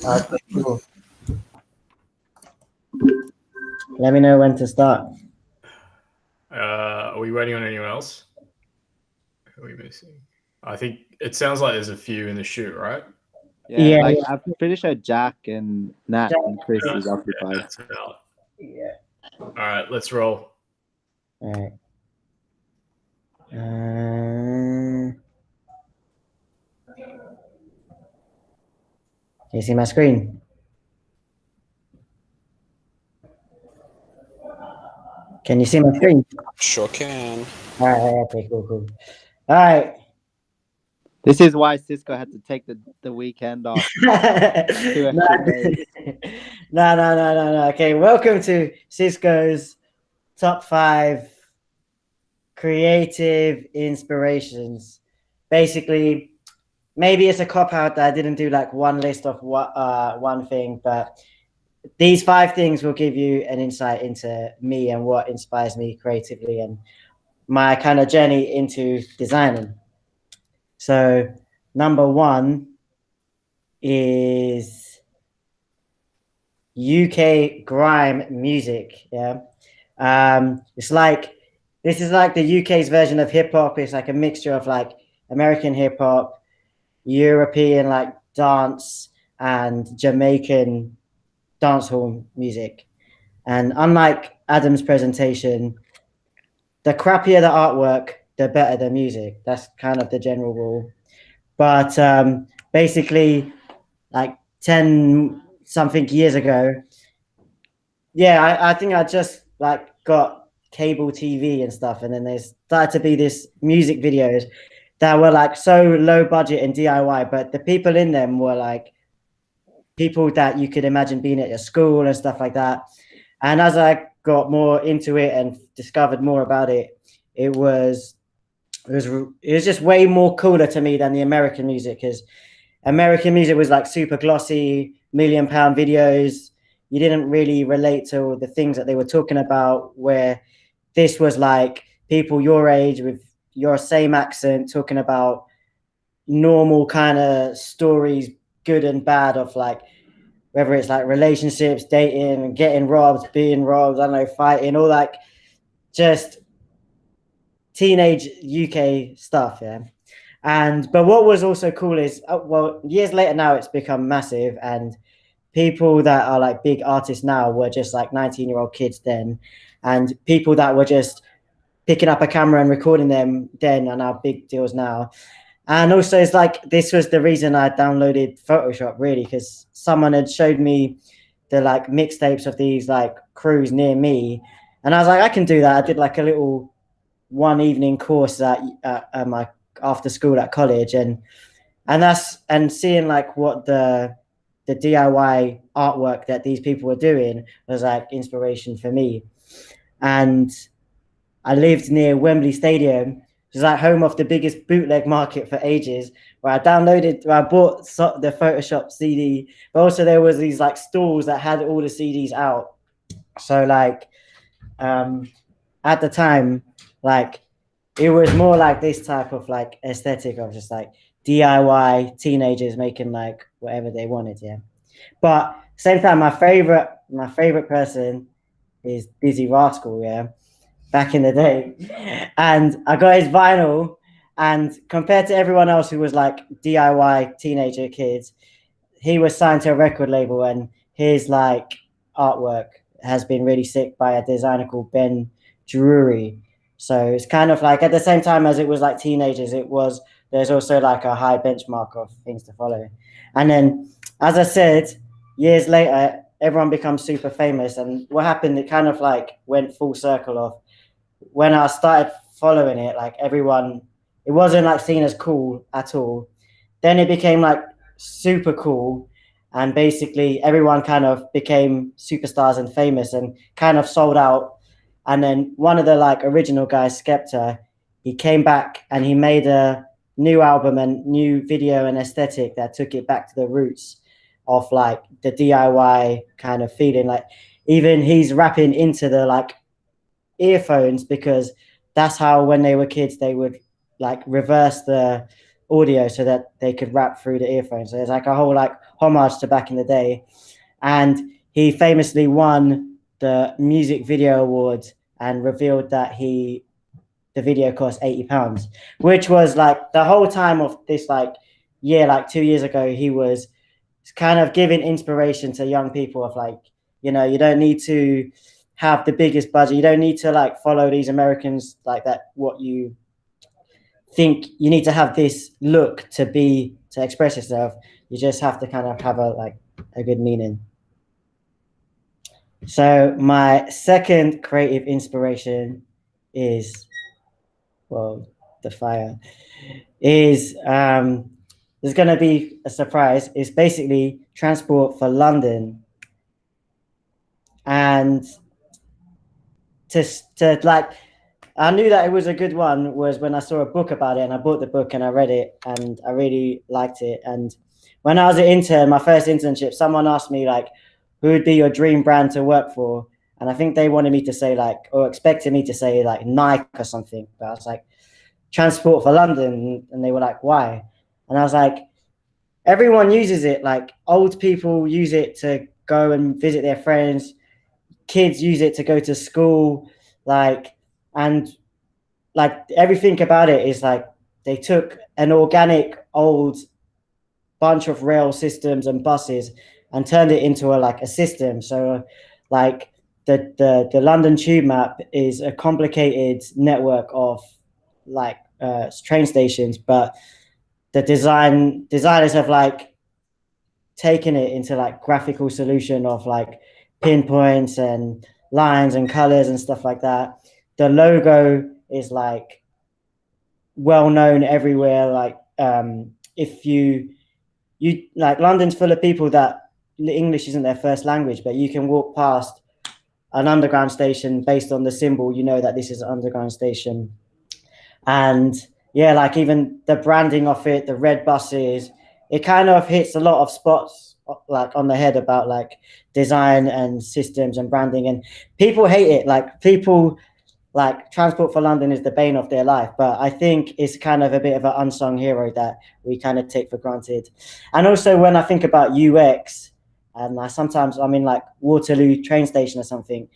Okay, cool. Let me know when to start. Are we waiting on anyone else? Who are we missing? I think it sounds like there's a few in the shoot, right? Yeah, Yeah, like I'm pretty sure Jack and Nat and Chris is Yeah, occupied. that's out. yeah. All right, let's roll. All right. Can you see my screen? Can you see my screen? Sure can. All right. Okay. Cool. Cool. All right. This is why Cisco had to take the weekend off. 2 no, extra days. no. Okay. Welcome to Cisco's top 5 creative inspirations. Basically, maybe it's a cop out that I didn't do like one list of one thing, but these 5 things will give you an insight into me and what inspires me creatively and my kind of journey into designing. So, number 1 is UK grime music. Yeah. It's like, this is like the UK's version of hip hop. It's like a mixture of like American hip hop, European like dance, and Jamaican dancehall music. And unlike Adam's presentation, the crappier the artwork, the better the music. That's kind of the general rule. But basically, like 10 something years ago, yeah, I think I just like got cable TV and stuff, and then there started to be this music videos that were like so low budget and DIY, but the people in them were like people that you could imagine being at your school and stuff like that. And as I got more into it and discovered more about it, it was just way more cooler to me than the American music, because American music was like super glossy, £1,000,000 videos. You didn't really relate to the things that they were talking about, where this was like people your age with your same accent talking about normal kind of stories, good and bad, of like whether it's like relationships, dating, getting robbed, being robbed, I don't know, fighting, all like just teenage UK stuff, yeah. And but what was also cool is, well, years later now it's become massive, and people that are like big artists now were just like 19-year-old kids then, and people that were just picking up a camera and recording them then are now big deals now. And also, it's like this was the reason I downloaded Photoshop, really, because someone had showed me the like mixtapes of these like crews near me, and I was like, I can do that. I did like a little one evening course at my after school at college, and seeing like what the DIY artwork that these people were doing was like inspiration for me. And I lived near Wembley Stadium, which is like home of the biggest bootleg market for ages, where I bought the Photoshop CD, but also there was these like stalls that had all the CDs out. So like at the time, like it was more like this type of like aesthetic of just like DIY teenagers making like whatever they wanted, yeah. But same time, my favorite person is Dizzy Rascal, yeah, back in the day. And I got his vinyl, and compared to everyone else who was like DIY teenager kids, he was signed to a record label, and his like artwork has been really sick by a designer called Ben Drury. So it's kind of like at the same time as it was like teenagers, there's also like a high benchmark of things to follow. And then, as I said, years later, everyone becomes super famous. And what happened, it kind of like went full circle of when I started following it, like everyone, it wasn't like seen as cool at all. Then it became like super cool, and basically everyone kind of became superstars and famous and kind of sold out. And then one of the like original guys, Skepta, he came back and he made a new album and new video and aesthetic that took it back to the roots of like the DIY kind of feeling. Like even he's rapping into the like earphones, because that's how when they were kids they would like reverse the audio so that they could rap through the earphones. So there's like a whole like homage to back in the day. And he famously won the music video award and revealed that the video cost £80, which was like the whole time of this like year, like 2 years ago, he was kind of giving inspiration to young people of like, you know, you don't need to have the biggest budget. You don't need to like follow these Americans like that. What you think you need to have this look to express yourself. You just have to kind of have a good meaning. So my second creative inspiration is, well, the fire is there's going to be a surprise. It's basically Transport for London. And to like, I knew that it was a good one was when I saw a book about it, and I bought the book and I read it and I really liked it. And when I was an intern, my first internship, someone asked me like, who would be your dream brand to work for? And I think they wanted me to say like, or expected me to say like Nike or something. But I was like, Transport for London. And they were like, why? And I was like, everyone uses it. Like old people use it to go and visit their friends. Kids use it to go to school. And everything about it is like they took an organic old bunch of rail systems and buses and turned it into a system. So like the London Tube Map is a complicated network of train stations, but the designers have like taken it into like graphical solution of like pinpoints and lines and colors and stuff like that. The logo is like well known everywhere. Like if you like, London's full of people that English isn't their first language, but you can walk past an underground station based on the symbol, you know that this is an underground station. And yeah, like even the branding of it, the red buses, it kind of hits a lot of spots like on the head about like design and systems and branding. And people hate it. Like people like Transport for London is the bane of their life, but I think it's kind of a bit of an unsung hero that we kind of take for granted. And also when I think about UX, and sometimes I'm in like Waterloo train station or something,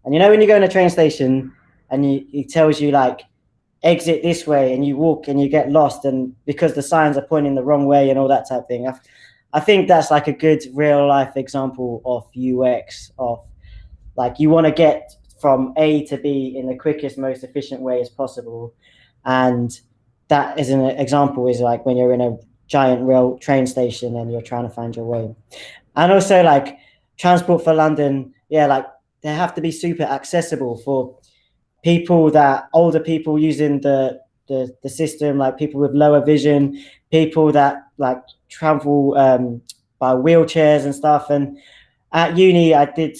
and you know when you go in a train station and it tells you like exit this way, and you walk and you get lost, and because the signs are pointing the wrong way and all that type of thing. I think that's like a good real life example of UX, of like you want to get from A to B in the quickest, most efficient way as possible. And that is an example is like when you're in a giant rail train station and you're trying to find your way. And also like Transport for London, yeah, like they have to be super accessible for people older people using the system, like people with lower vision, people that like travel by wheelchairs and stuff. And at uni, I did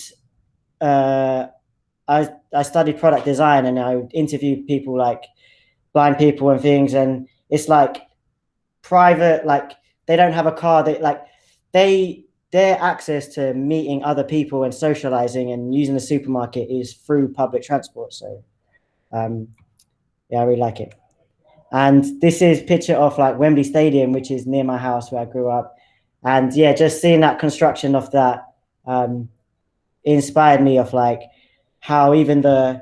I studied product design, and I interviewed people like blind people and things, and it's like private, like they don't have a car, their access to meeting other people and socializing and using the supermarket is through public transport. So yeah, I really like it. And this is picture of like Wembley Stadium, which is near my house where I grew up. And yeah, just seeing that construction of that inspired me of like how even the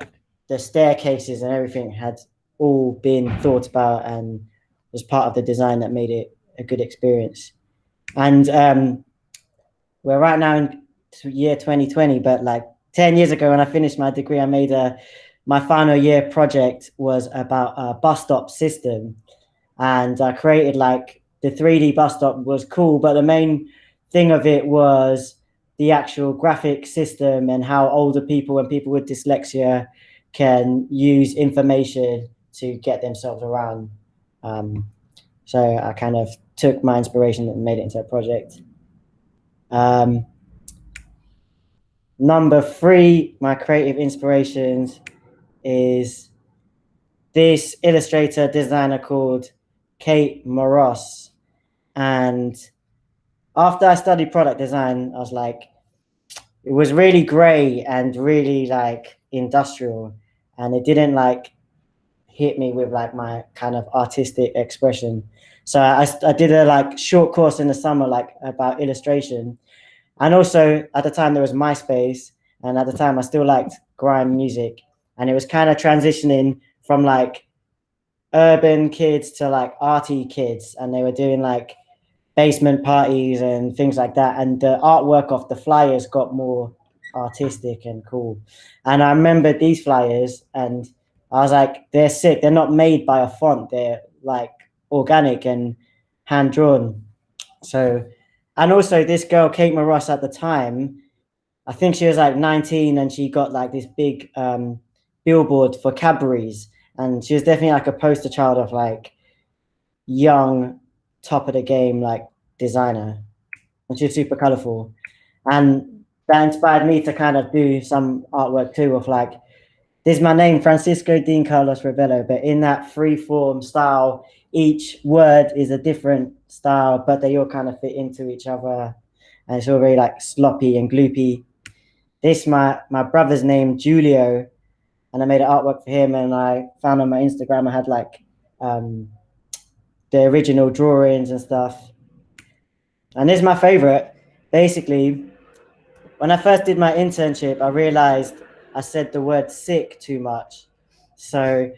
staircases and everything had all been thought about and was part of the design that made it a good experience. And we're right now in year 2020, but like 10 years ago when I finished my degree, I made my final year project was about a bus stop system. And I created like the 3D bus stop was cool, but the main thing of it was the actual graphic system and how older people and people with dyslexia can use information to get themselves around. So I kind of took my inspiration and made it into a project. Number 3, my creative inspirations is this illustrator designer called Kate Moros. And after I studied product design, I was like, it was really gray and really like industrial, and it didn't like hit me with like my kind of artistic expression. So I did a like short course in the summer, like about illustration. And also at the time there was MySpace, and at the time I still liked grime music, and it was kind of transitioning from like urban kids to like arty kids, and they were doing like basement parties and things like that. And the artwork of the flyers got more artistic and cool. And I remember these flyers, and I was like, they're sick. They're not made by a font. They're like organic and hand drawn. So, and also this girl, Kate Moros, at the time, I think she was like 19, and she got like this big billboard for Cadbury's. And she was definitely like a poster child of like young, top of the game, like designer. And she's super colorful. And that inspired me to kind of do some artwork too, of like, this is my name, Francisco Dean Carlos Rebello, but in that free form style, each word is a different style, but they all kind of fit into each other. And it's all very like sloppy and gloopy. This my brother's name, Julio, and I made an artwork for him, and I found on my Instagram I had like the original drawings and stuff. And this is my favorite. Basically, when I first did my internship, I realized I said the word sick too much. So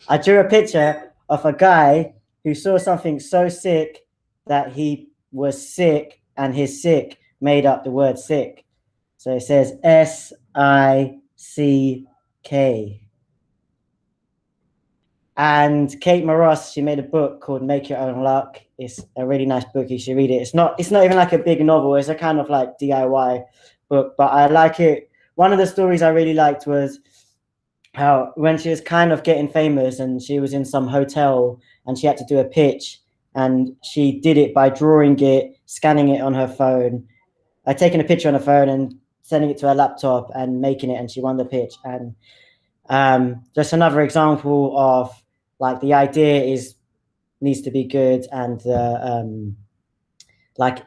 I drew a picture of a guy who saw something so sick that he was sick, and his sick made up the word sick. So it says SICK. And Kate Moros, she made a book called Make Your Own Luck. It's a really nice book. You should read it. It's not even like a big novel. It's a kind of like DIY book, but I like it. One of the stories I really liked was how when she was kind of getting famous and she was in some hotel and she had to do a pitch, and she did it by drawing it, scanning it on her phone, taking a picture on her phone and sending it to her laptop and making it, and she won the pitch. And just another example of like the idea needs to be good, and like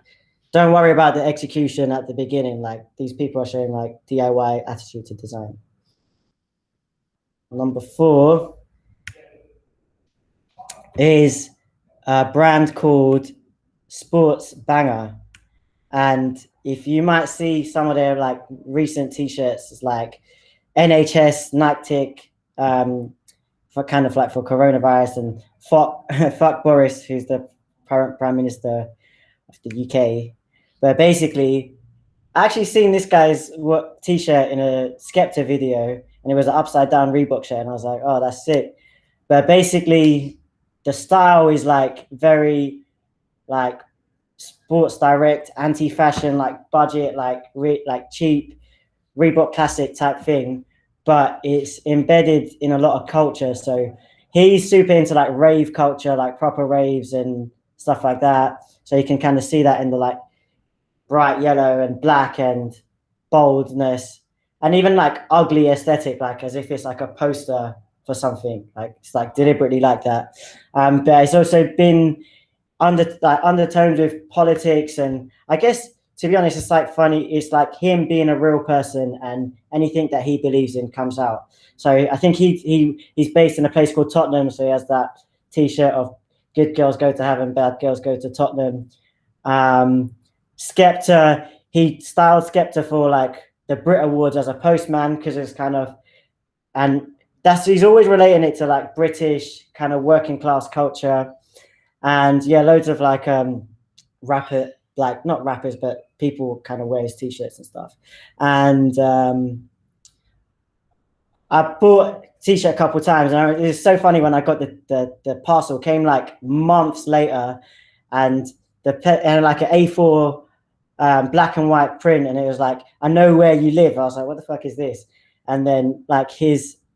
don't worry about the execution at the beginning. Like these people are showing like DIY attitude to design. Number 4 is a brand called Sports Banger. And if you might see some of their like recent t-shirts, it's like NHS Nactic, for kind of like for coronavirus, and fuck Boris, who's the current Prime Minister of the UK. But basically, I actually seen this guy's t-shirt in a Skepta video, and it was an upside down Reebok shirt, and I was like, oh, that's sick. But basically, the style is like very like Sports Direct, anti-fashion, like budget, like cheap Reebok classic type thing, but it's embedded in a lot of culture. So he's super into like rave culture, like proper raves and stuff like that. So you can kind of see that in the like bright yellow and black and boldness, and even like ugly aesthetic, like as if it's like a poster for something. Like it's like deliberately like that. But it's also been undertones with politics, and I guess to be honest, it's like funny. It's like him being a real person, and anything that he believes in comes out. So I think he's based in a place called Tottenham. So he has that T-shirt of "Good girls go to heaven, bad girls go to Tottenham." Skepta, he styled Skepta for like the Brit Awards as a postman, because it's kind of, and he's always relating it to like British kind of working class culture. And yeah, loads of like rapper, like not rappers, but people kind of wear his t-shirts and stuff. And I bought t-shirt a couple of times, and it was so funny when I got the parcel. Came like months later, and and like an A4 black and white print, and it was like, I know where you live. I was like, what the fuck is this? And then like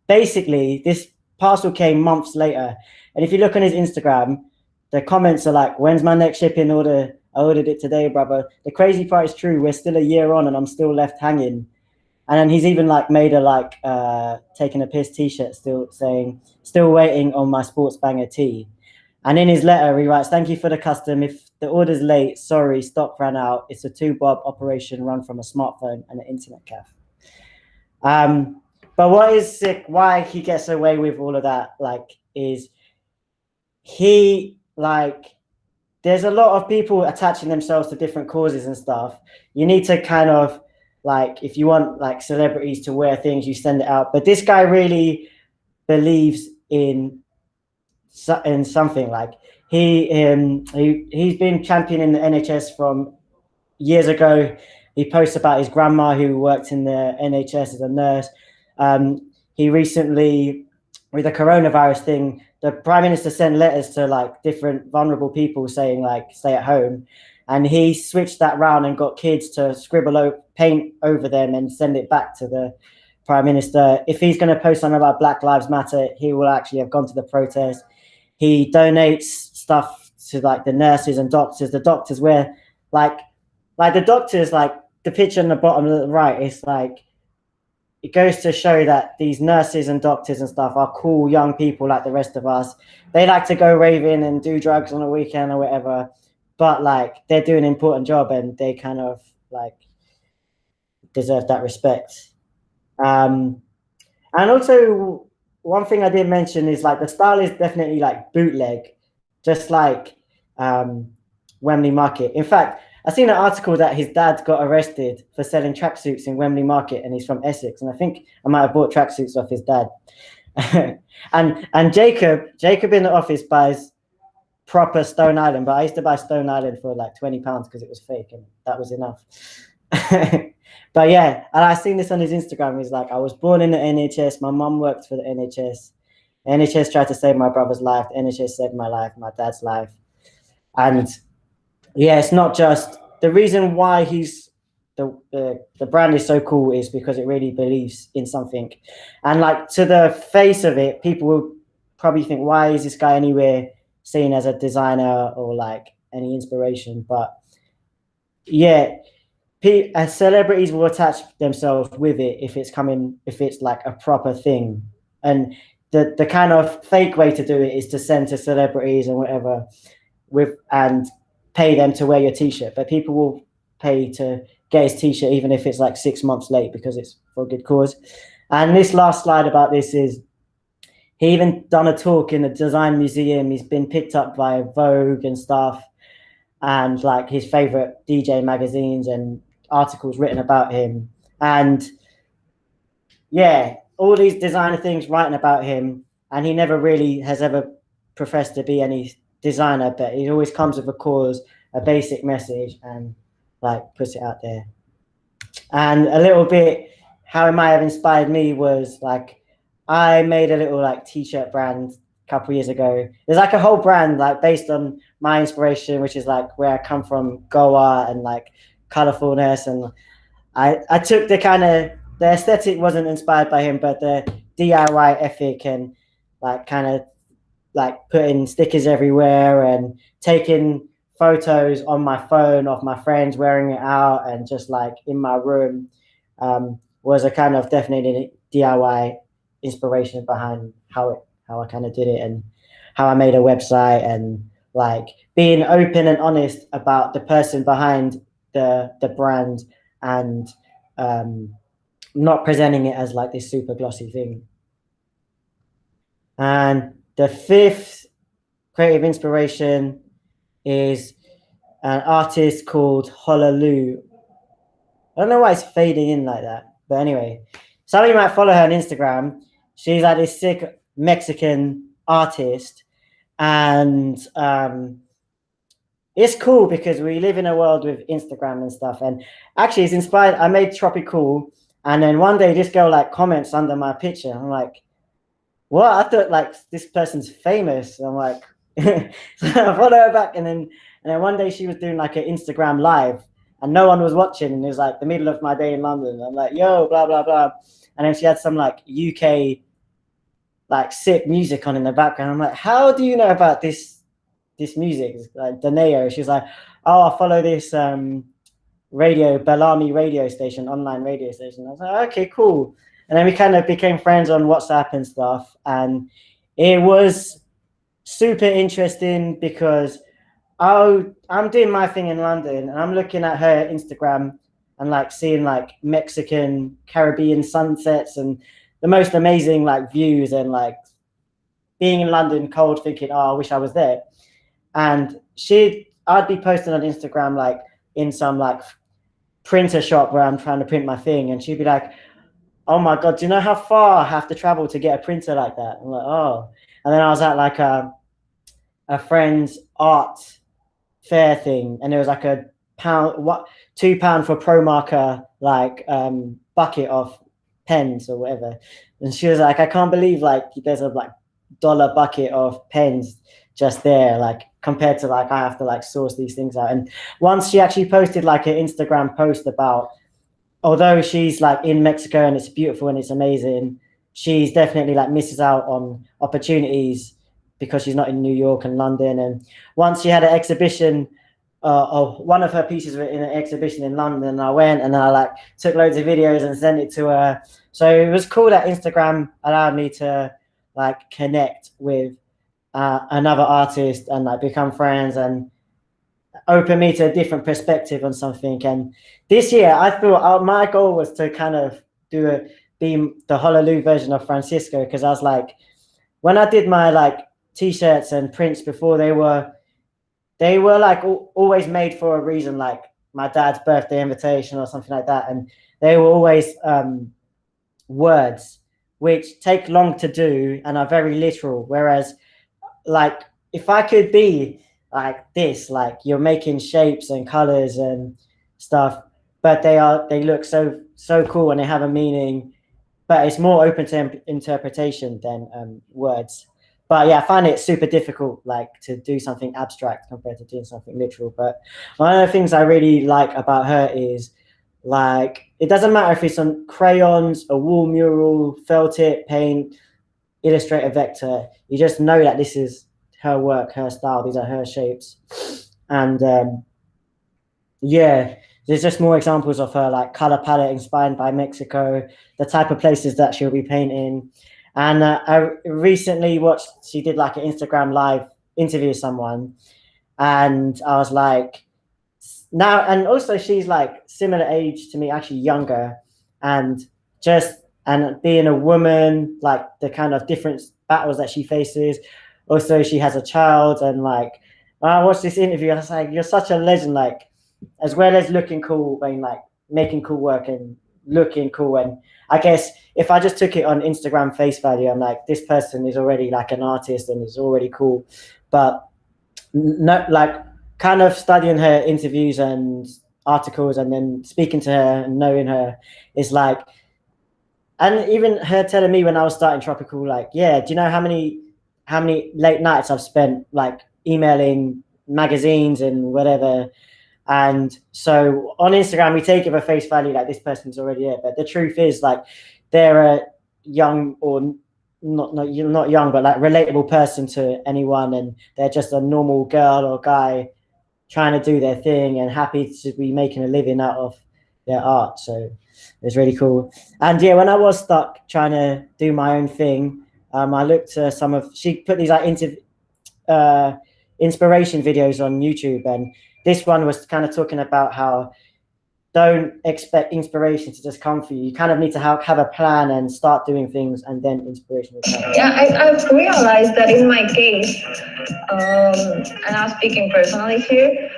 basically this parcel came months later, and if you look on his Instagram, the comments are like, when's my next shipping order? I ordered it today, brother. The crazy part is true. We're still a year on and I'm still left hanging. And then he's even like made a like taking a piss t-shirt still saying, still waiting on my Sports Banger tee. And in his letter, he writes, thank you for the custom. If the order's late, sorry, stock ran out. It's a 2-bob operation run from a smartphone and an internet cafe. But what is sick, why he gets away with all of that, like, is he like there's a lot of people attaching themselves to different causes and stuff. You need to kind of like, if you want like celebrities to wear things, you send it out. But this guy really believes in something. Like he's been championing the NHS from years ago. He posts about his grandma who worked in the NHS as a nurse. He recently, with the coronavirus thing, the Prime Minister sent letters to like different vulnerable people saying like stay at home, and he switched that round and got kids to paint over them and send it back to the Prime Minister. If he's going to post something about Black Lives Matter, he will actually have gone to the protest. He donates stuff to like the nurses and doctors. The doctors wear like the doctors, like the picture on the bottom of the right, it's like, it goes to show that these nurses and doctors and stuff are cool young people like the rest of us. They like to go raving and do drugs on a weekend or whatever, but like they're doing an important job and they kind of like deserve that respect. And also one thing I did mention is like the style is definitely like bootleg, just like Wembley Market. In fact, I seen an article that his dad got arrested for selling tracksuits in Wembley Market, and he's from Essex. And I think I might have bought tracksuits off his dad. and Jacob in the office buys proper Stone Island, but I used to buy Stone Island for like £20 because it was fake, and that was enough. But yeah, and I seen this on his Instagram. He's like, I was born in the NHS. My mum worked for the NHS. NHS tried to save my brother's life. The NHS saved my life, my dad's life. And yeah, it's not just the reason why the brand is so cool is because it really believes in something. And like to the face of it, people will probably think, why is this guy anywhere seen as a designer or like any inspiration? But yeah, celebrities will attach themselves with it if it's like a proper thing. And the kind of fake way to do it is to send to celebrities and whatever and pay them to wear your t-shirt. But people will pay to get his t-shirt even if it's like 6 months late because it's for a good cause. And this last slide about this is he even done a talk in the design museum. He's been picked up by Vogue and stuff, and like his favorite DJ magazines and articles written about him. And yeah, all these designer things writing about him, and he never really has ever professed to be any designer, but he always comes with a cause, a basic message, and like puts it out there. And a little bit how it might have inspired me was like I made a little like t-shirt brand a couple years ago. There's like a whole brand like based on my inspiration, which is like where I come from, Goa, and like colorfulness. And I took the aesthetic wasn't inspired by him, but the DIY ethic and like kind of like putting stickers everywhere and taking photos on my phone of my friends wearing it out and just like in my room was a kind of definitely DIY inspiration behind how I kind of did it and how I made a website, and like being open and honest about the person behind the brand and not presenting it as like this super glossy thing. And the fifth creative inspiration is an artist called Honolulu. I don't know why it's fading in like that, but anyway, some of you might follow her on Instagram. She's like this sick Mexican artist, and it's cool because we live in a world with Instagram and stuff. And actually, it's inspired. I made Tropical, and then one day this girl like comments under my picture. I'm like, what? I thought like this person's famous. I'm like, so I follow her back, and then one day she was doing like an Instagram live, and no one was watching, and it was like the middle of my day in London. I'm like, yo, blah blah blah, and then she had some like UK like sick music on in the background. I'm like, how do you know about this music? It's like Daneo. She's like, oh, I follow this Bellamy radio station, online radio station. I was like, okay, cool. And then we kind of became friends on WhatsApp and stuff. And it was super interesting because I'm doing my thing in London and I'm looking at her Instagram and like seeing like Mexican Caribbean sunsets and the most amazing like views, and like being in London cold thinking, oh, I wish I was there. And she I'd be posting on Instagram like in some like printer shop where I'm trying to print my thing, and she'd be like, "Oh my god, do you know how far I have to travel to get a printer like that?" I'm like, "Oh," and then I was at like a friend's art fair thing, and it was like a £2 for Pro Marker like bucket of pens or whatever, and she was like, "I can't believe like there's a like dollar bucket of pens just there, like compared to like I have to like source these things out." And once she actually posted like an Instagram post about, although she's like in Mexico and it's beautiful and it's amazing, she's definitely like misses out on opportunities because she's not in New York and London. And once she had an exhibition of one of her pieces in an exhibition in London, and I went and I like took loads of videos and sent it to her. So it was cool that Instagram allowed me to like connect with another artist and like become friends and open me to a different perspective on something. And this year I thought my goal was to kind of be the Honolulu version of Francisco, because I was like, when I did my like t-shirts and prints before, they were like always made for a reason, like my dad's birthday invitation or something like that, and they were always words which take long to do and are very literal. Whereas like if I could be like this, like you're making shapes and colors and stuff, but they look so cool and they have a meaning, but it's more open to interpretation than words. But yeah, I find it super difficult like to do something abstract compared to doing something literal. But one of the things I really like about her is like it doesn't matter if it's on crayons, a wall mural, felt tip, paint, Illustrator, vector, you just know that this is her work, her style, these are her shapes. And yeah, there's just more examples of her like color palette inspired by Mexico, the type of places that she'll be painting. And I recently watched, she did like an Instagram live interview with someone, and I was like, now, and also she's like similar age to me, actually younger, and being a woman, like the kind of different battles that she faces. Also, she has a child, and like when I watched this interview, I was like, "You're such a legend!" Like, as well as looking cool, being like making cool work and looking cool. And I guess if I just took it on Instagram face value, I'm like, this person is already like an artist and is already cool. But not like kind of studying her interviews and articles and then speaking to her and knowing her is like, and even her telling me when I was starting Tropical, like, yeah, do you know how many late nights I've spent like emailing magazines and whatever. And so on Instagram, we take it for face value, like this person's already here. But the truth is, like, they're a young or not young, but like relatable person to anyone, and they're just a normal girl or guy trying to do their thing and happy to be making a living out of their art. So it's really cool. And yeah, when I was stuck trying to do my own thing, I looked to she put these like inspiration videos on YouTube, and this one was kind of talking about how don't expect inspiration to just come for you. You kind of need to have a plan and start doing things, and then inspiration will come. Yeah, I've realized that in my case, and I'm speaking personally here,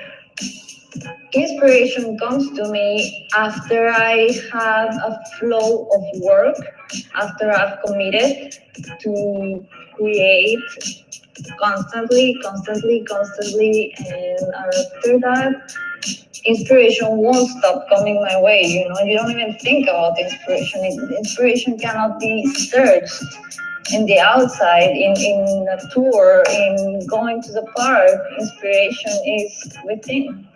inspiration comes to me after I have a flow of work, after I've committed to create constantly, and after that, inspiration won't stop coming my way. You know, you don't even think about inspiration. Inspiration cannot be searched in the outside, in a tour, in going to the park. Inspiration is within.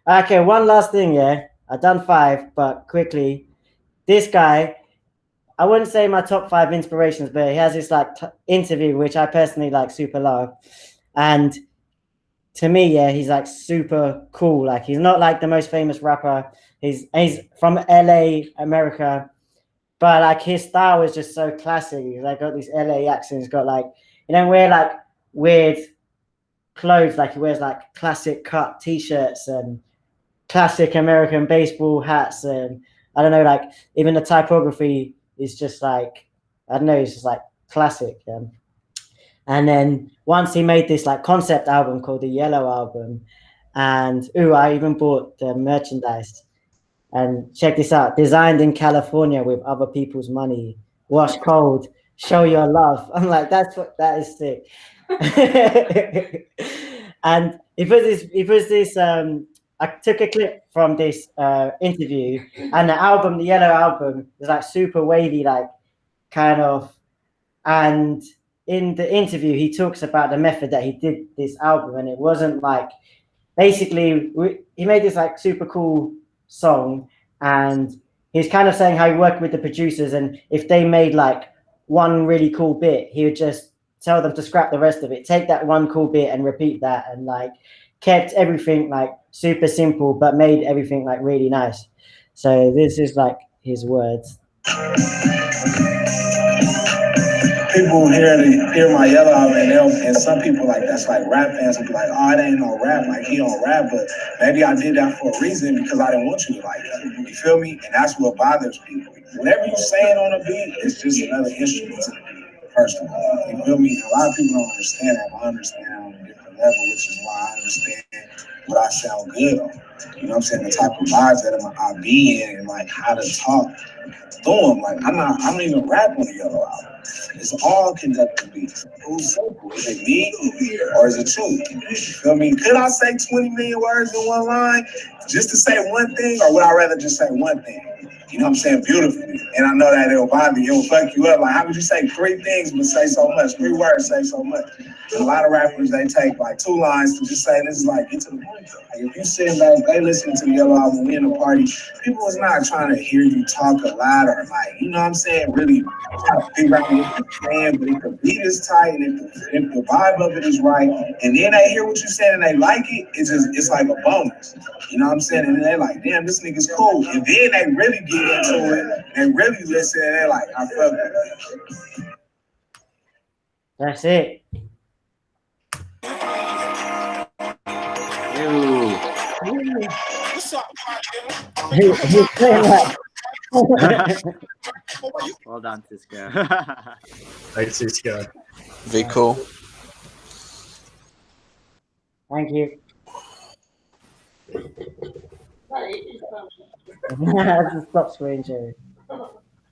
Okay, one last thing, yeah. I've done 5, but quickly. This guy, I wouldn't say my top 5 inspirations, but he has this like interview, which I personally like super love. And to me, yeah, he's like super cool. Like he's not like the most famous rapper. He's from LA, America, but like his style is just so classic. He's like got these LA accents. He's got like, wear like weird clothes. Like he wears like classic cut t-shirts and classic American baseball hats, and I don't know, like even the typography is just like, I don't know, it's just like classic. And then once he made this like concept album called the Yellow Album, and I even bought the merchandise. And check this out: designed in California with other people's money, wash cold, show your love. I'm like, that is sick. And it was this. I took a clip from this interview, and the album, the Yellow Album, is like super wavy, like kind of. And in the interview, he talks about the method that he did this album, and it wasn't like basically he made this like super cool song, and he's kind of saying how he worked with the producers, and if they made like one really cool bit, he would just tell them to scrap the rest of it, take that one cool bit and repeat that, and like kept everything like super simple but made everything like really nice. So this is like his words. People hear my Yellow Album, and some people like that's like rap fans will be like, oh, it ain't no rap, like he don't rap, but maybe I did that for a reason because I didn't want you to like that. You feel me? And that's what bothers people. Whatever you saying on a beat, it's just another instrument to the beat, first of all. You feel me? A lot of people don't understand that. I understand on a different level, which is why I understand what I sound good on. You know what I'm saying? The type of vibes that I be in and like how to talk through them. Like I don't even rap on the Yellow Album. It's all conducted beats. Who's simple? Is it me or is it you? You feel me? Could I say 20 million words in one line just to say one thing, or would I rather just say one thing? You know what I'm saying? Beautifully. And I know that it'll bother you, it'll fuck you up. Like, how would you say 3 things but say so much? 3 words say so much. And a lot of rappers, they take like 2 lines to just say, this is like, get to the point. Like, if you sit back, they listen to the Yellow Album, we in a party, people is not trying to hear you talk a lot or like, you know what I'm saying, really try to figure out what you're saying. But if the beat is tight and if the vibe of it is right, and then they hear what you said and they like it, it's like a bonus. You know what I'm saying? And then they're like, damn, this nigga's cool. And then they really get into it and really listen, and they're like, I felt it. That's it. Well done, Cisco. Thanks, Cisco. Very cool. Thank you. Stop screen sharing.